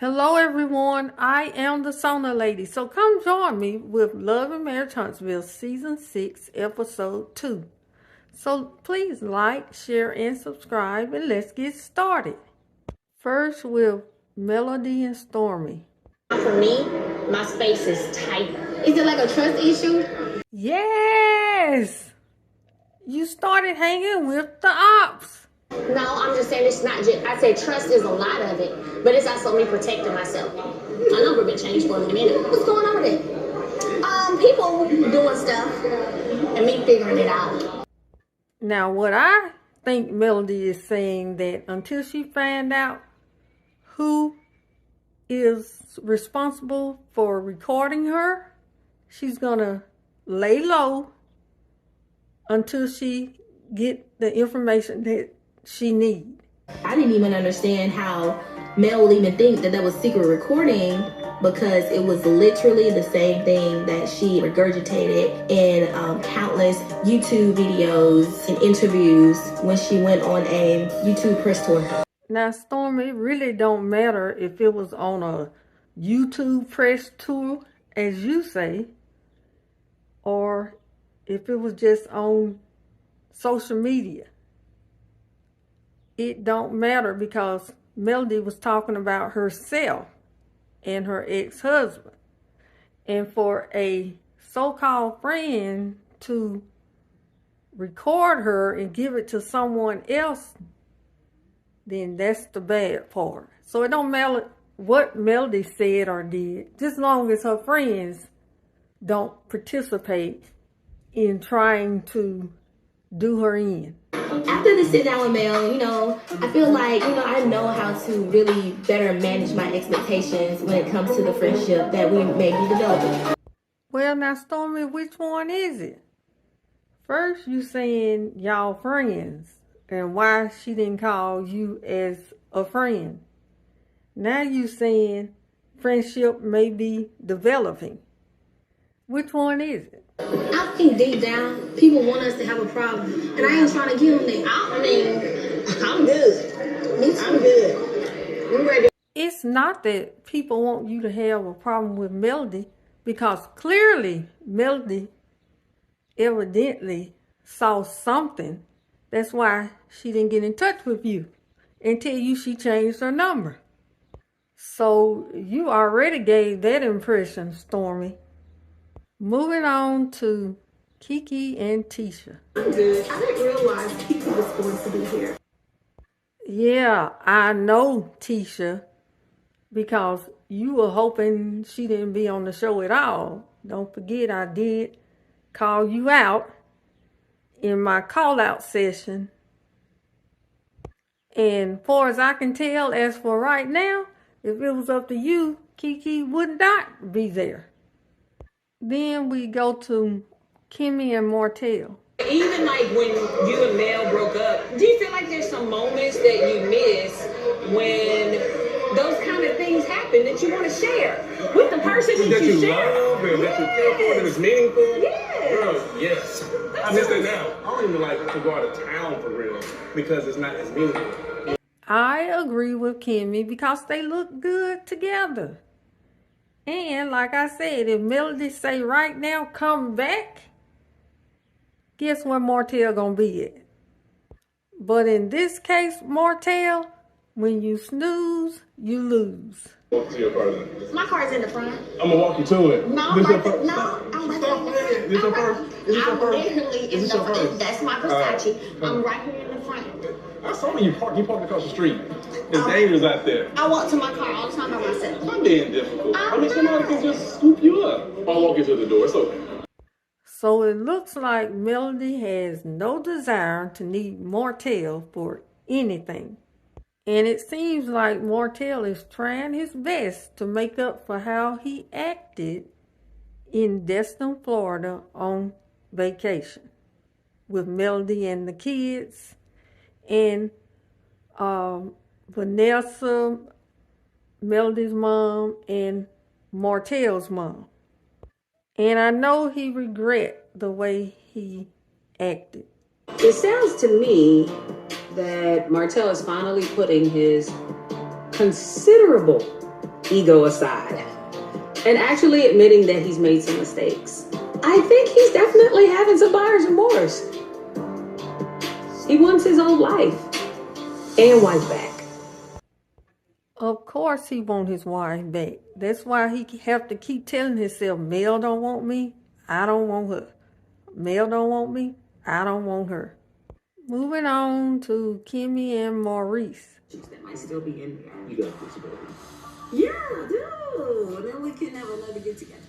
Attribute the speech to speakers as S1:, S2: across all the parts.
S1: Hello everyone, I am the Sauna Lady, so come join me with Love and Marriage Huntsville Season 6, Episode 2. So please like, share, and subscribe, and let's get started. First with Melody and Stormy.
S2: For me, my space is tight. Is it like a trust issue?
S1: Yes! You started hanging with the ops.
S2: No, I'm just saying it's not just, I said trust is a lot of it, but it's also me protecting myself. My number been changed for a minute. What's going on with it? People doing stuff and me figuring it out.
S1: Now what I think Melody is saying that until she find out who is responsible for recording her, she's gonna lay low until she get the information that she needs.
S3: I didn't even understand how Mel would even think that was secret recording, because it was literally the same thing that she regurgitated in countless YouTube videos and interviews when she went on a YouTube press tour.
S1: Now, Stormy, it really don't matter if it was on a YouTube press tour, as you say, or if it was just on social media. It don't matter, because Melody was talking about herself and her ex-husband. And for a so-called friend to record her and give it to someone else, then that's the bad part. So it don't matter what Melody said or did, just as long as her friends don't participate in trying to do her in.
S3: After the sit down with Mel, I feel like, I know how to really better manage my expectations when it comes to the friendship that we may be developing.
S1: Well, now, Stormy, which one is it? First, you saying y'all friends and why she didn't call you as a friend. Now you saying friendship may be developing. Which one is it?
S2: I think deep down, people want us to have a problem, and I ain't trying to give them that. I mean, I'm good. Me too. I'm good. We ready.
S1: It's not that people want you to have a problem with Melody, because clearly Melody evidently saw something. That's why she didn't get in touch with you and tell you she changed her number. So you already gave that impression, Stormy. Moving on to Kiki and Tisha.
S3: I'm good. I didn't realize Kiki was going to be here.
S1: Yeah, I know, Tisha, because you were hoping she didn't be on the show at all. Don't forget, I did call you out in my call-out session. And far as I can tell, as for right now, if it was up to you, Kiki would not be there. Then we go to Kimmy and Martell.
S4: Even like when you and Mel broke up, do you feel like there's some moments that you miss when those kind of things happen that you want to share with the person that you share?
S5: Love and that you care for and it's meaningful?
S4: Yes.
S5: Girl, yes. I miss that now. I don't even like to go out of town for real because it's not as meaningful.
S1: I agree with Kimmy because they look good together. And like I said, if Melody say right now, come back, guess where Martell gonna be at? But in this case, Martell, when you snooze, you lose.
S5: Walk to your car then.
S2: My car's in the front.
S5: I'm gonna walk you to it.
S2: No, I'm right there. No, I'm right there in the front.
S5: Is this your first? Is this your first?
S2: Literally
S5: Is
S2: in
S5: this
S2: the
S5: your
S2: front.
S5: first?
S2: That's my Versace. I'm right here in the front.
S5: I saw you parked across the street. It's dangerous out there.
S2: I walk to my car all the time by myself.
S5: I'm being difficult. I mean,
S2: I'm
S5: somebody
S2: not.
S5: can just scoop you up. I'll walk you to the door. It's okay.
S1: So it looks like Melody has no desire to need Martell for anything. And it seems like Martell is trying his best to make up for how he acted in Destin, Florida on vacation with Melody and the kids and Vanessa, Melody's mom, and Martell's mom. And I know he regret the way he acted.
S6: It sounds to me that Martell is finally putting his considerable ego aside, and actually admitting that he's made some mistakes. I think he's definitely having some buyer's remorse. He wants his old life and wife back.
S1: Of course he want his wife back. That's why he have to keep telling himself, Mel don't want me, I don't want her. Mel don't want me, I don't want her. Moving on to Kimmy and Maurice.
S6: That might still be in there.
S5: You got this, baby.
S6: Yeah, I do. And then we can have another get together.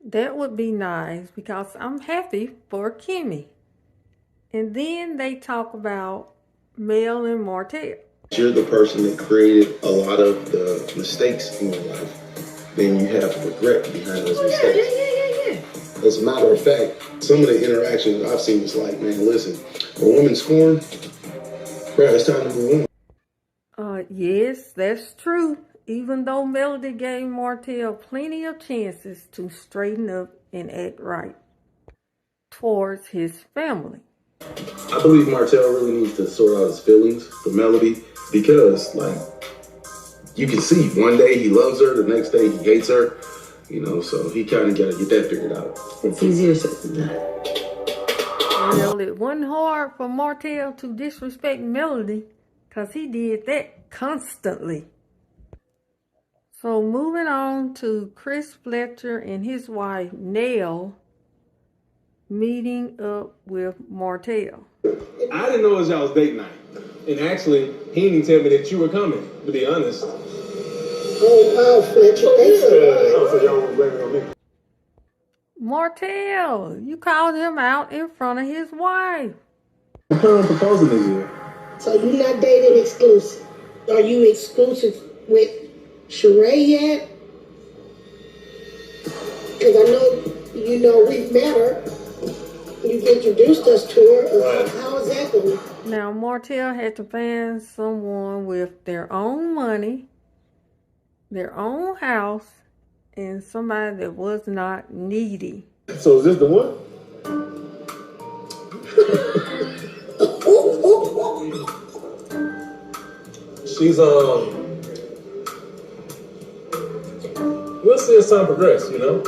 S1: That would be nice because I'm happy for Kimmy. And then they talk about Mel and Martell.
S7: You're the person that created a lot of the mistakes in your life. Then you have regret behind those mistakes.
S6: Yeah.
S7: As a matter of fact, some of the interactions I've seen is like, man, listen, a woman scorned, bro, it's time to move on.
S1: Yes, that's true. Even though Melody gave Martell plenty of chances to straighten up and act right towards his family.
S7: I believe Martell really needs to sort out his feelings for Melody because, like, you can see one day he loves her, the next day he hates her, you know, so he kind of got to get that figured out.
S6: It's easier said than done.
S1: Well, it wasn't hard for Martell to disrespect Melody because he did that constantly. So moving on to Chris Fletcher and his wife, Nell, meeting up with Martell.
S5: I didn't know it was y'all's date night. And actually, he didn't even tell me that you were coming, to be honest.
S8: Oh, wow, Fletcher. Thanks a lot.
S1: Martell, you called him out in front of his wife.
S5: What kind of proposal is it?
S8: So you're not dating exclusive. Are you exclusive with Sheree yet? Because I know, we've met her. You introduced us to her.
S5: Right.
S8: How is that going?
S1: Now, Martell had to find someone with their own money, their own house, and somebody that was not needy.
S5: So is this the one? She's, we'll see as time progresses, you know?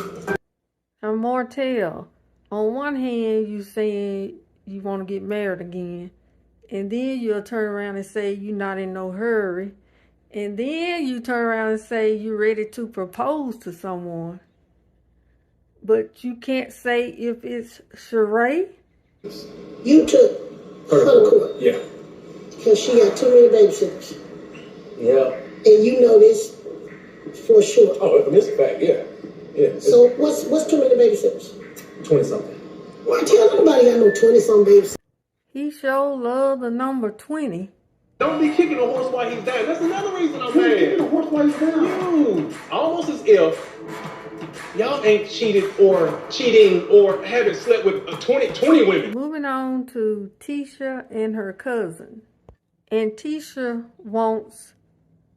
S1: Now, Martell, on one hand, you saying you want to get married again, and then you'll turn around and say you're not in no hurry, and then you turn around and say you're ready to propose to someone. But you can't say if it's Sheree.
S8: You took her to court.
S5: Yeah.
S8: Because she got too many babysitters.
S5: Yeah.
S8: And you know this for sure.
S5: Oh, it's a fact, yeah. Yeah.
S8: So what's too many babysitters?
S5: 20-something.
S8: Why tell nobody got no 20-some babysitters?
S1: He sure loved the number 20.
S5: Don't be kicking a horse while he's down. That's another reason I'm mad. Kicking a horse while he's down. Almost as if y'all ain't cheating or haven't slept with 20 women.
S1: Moving on to Tisha and her cousin. And Tisha wants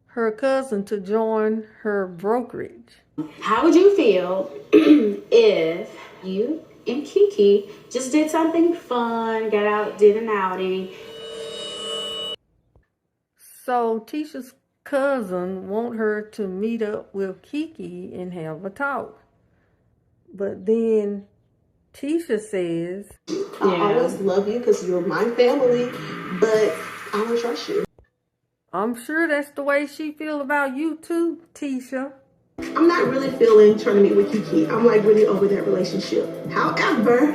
S1: her cousin to join her brokerage.
S3: How would you feel if you and Kiki just did something fun, got out, did an outing?
S1: So Tisha's cousin want her to meet up with Kiki and have a talk. But then Tisha says,
S9: I always love you because you're my family, but I don't trust you.
S1: I'm sure that's the way she feel about you too, Tisha.
S9: I'm not really feeling trying to meet with Kiki. I'm like really over that relationship. However,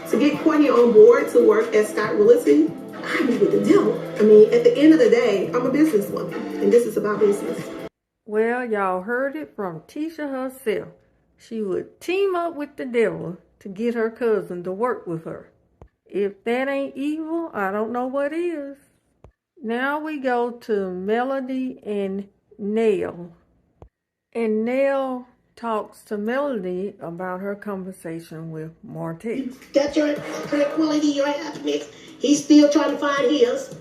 S9: to get Courtney on board to work at Scott Realty, I be with the devil. I mean, at the end of the day, I'm a businesswoman, and this is about business.
S1: Well, y'all heard it from Tisha herself. She would team up with the devil to get her cousin to work with her. If that ain't evil, I don't know what is. Now we go to Melody and Nell. And Nell talks to Melody about her conversation with Martell.
S8: Got your tranquility, your happiness. He's still trying to find his.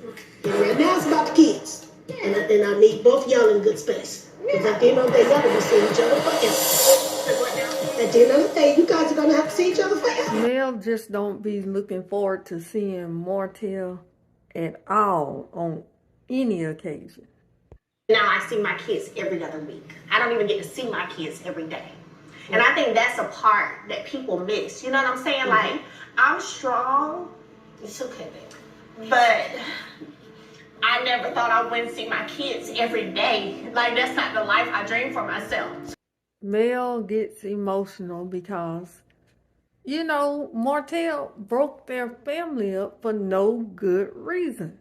S8: And right now it's about the kids. And I need both y'all in good space. Because at the end of the day, y'all gonna see each other forever. At the end of the day, you guys are gonna have to see each other forever.
S1: Nell just don't be looking forward to seeing Martell at all on any occasion.
S2: Now I see my kids every other week. I don't even get to see my kids every day. And I think that's a part that people miss. You know what I'm saying? Like, I'm strong. It's okay, baby. But I never thought I wouldn't see my kids every day. Like, that's not the life I dreamed for myself.
S1: Mel gets emotional because, you know, Martell broke their family up for no good reason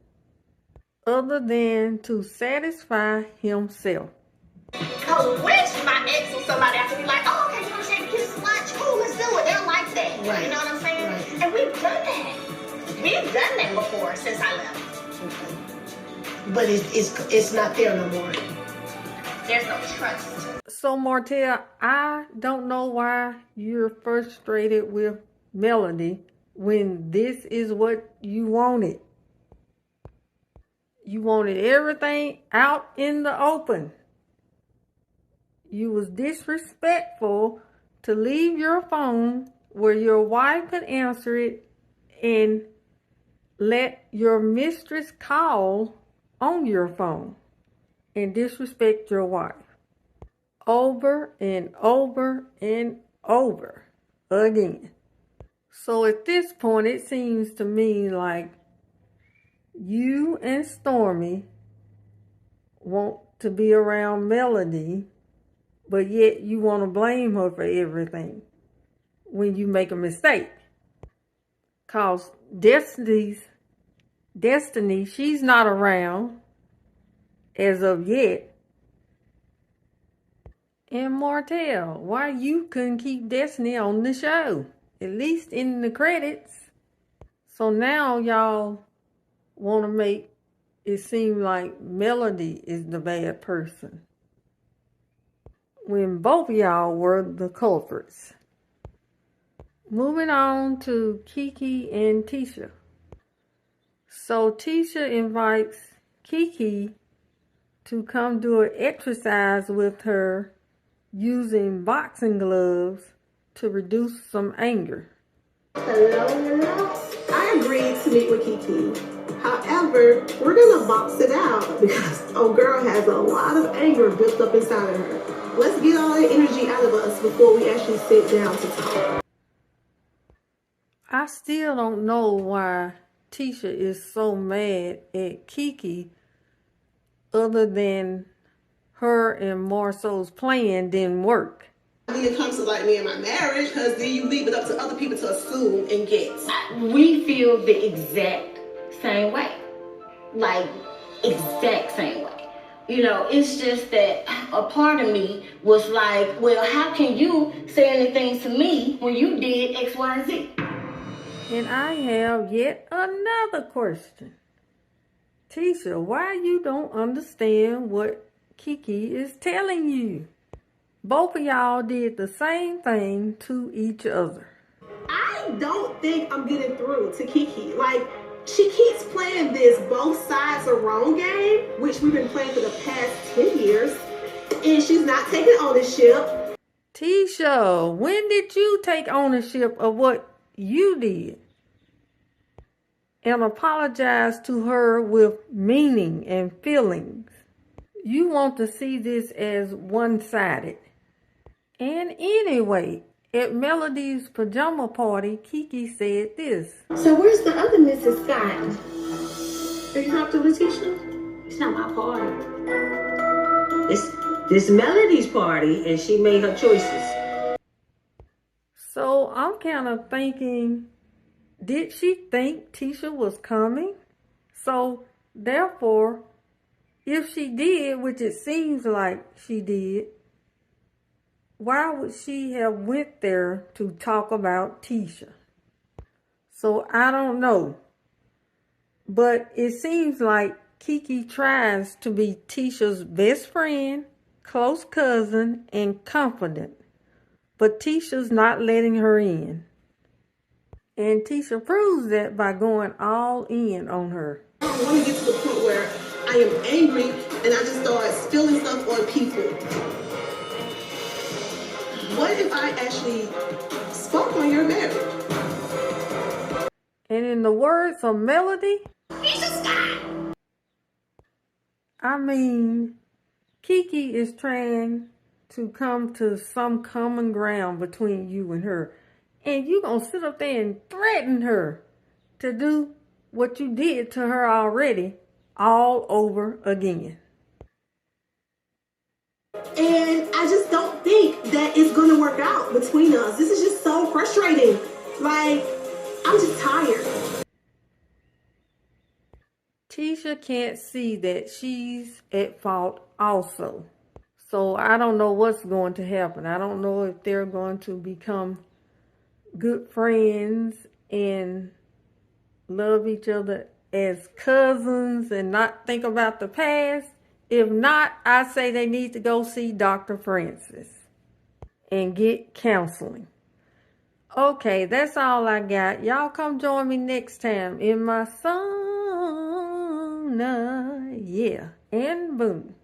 S1: other than to satisfy himself.
S2: Because wish my ex or somebody I could be like, oh, okay, you want to shake kids lunch? Cool, let's do it. They're like that. Right. You know what I'm saying? Right. And we've done that. We've done that before since I left.
S8: Okay. But it's not there no more.
S2: There's no trust.
S1: So Martell, I don't know why you're frustrated with Melody when this is what you wanted. You wanted everything out in the open. You was disrespectful to leave your phone where your wife could answer it and let your mistress call on your phone and disrespect your wife over and over and over again. So at this point, it seems to me like you and Stormy want to be around Melody, but yet you want to blame her for everything when you make a mistake. Cause Destiny, she's not around as of yet. And Martell, why you couldn't keep Destiny on the show, at least in the credits. So now y'all want to make it seem like Melody is the bad person, when both of y'all were the culprits. Moving on to Kiki and Tisha. So Tisha invites Kiki to come do an exercise with her using boxing gloves to reduce some anger.
S9: Hello. I agreed to meet with Kiki. However, we're gonna box it out because old girl has a lot of anger built up inside of her. Let's get all that energy out of us before we actually sit down to talk.
S1: I still don't know why Tisha is so mad at Kiki other than her and Marceau's plan didn't work.
S9: When it comes to like me and my marriage, because then you leave it up to other people to assume and guess.
S3: We feel the exact same way. Like, exact same way. You know, it's just that a part of me was like, well, how can you say anything to me when you did X, Y, and Z?
S1: And I have yet another question. Tisha, why you don't understand what Kiki is telling you? Both of y'all did the same thing to each other.
S9: I don't think I'm getting through to Kiki. Like, she keeps playing this both sides are wrong game, which we've been playing for the past 10 years, and she's not taking ownership.
S1: Tisha, when did you take ownership of what you did? And apologize to her with meaning and feelings. You want to see this as one-sided. And anyway, at Melody's pajama party, Kiki said this.
S3: So where's the other Mrs. Scott? Are you talking to Letitia? It's not my party.
S6: This Melody's party, and she made her choices.
S1: So I'm kind of thinking, did she think Tisha was coming? So therefore, if she did, which it seems like she did, why would she have went there to talk about Tisha? So I don't know. But it seems like Kiki tries to be Tisha's best friend, close cousin, and confidant. But Tisha's not letting her in. And Tisha proves that by going all in on her.
S9: I don't want to get to the point where I am angry and I just start spilling stuff on people. What if I actually spoke on your marriage?
S1: And in the words of Melody,
S2: Tisha Scott.
S1: I mean, Kiki is trying to come to some common ground between you and her. And you gonna sit up there and threaten her to do what you did to her already all over again.
S9: And I just don't think that it's gonna work out between us. This is just so frustrating. Like, I'm just tired.
S1: Tisha can't see that she's at fault also. So I don't know what's going to happen. I don't know if they're going to become good friends and love each other as cousins and not think about the past. If not, I say they need to go see Dr. Francis and get counseling. Okay, that's all I got. Y'all come join me next time in my sauna. Yeah, and boom.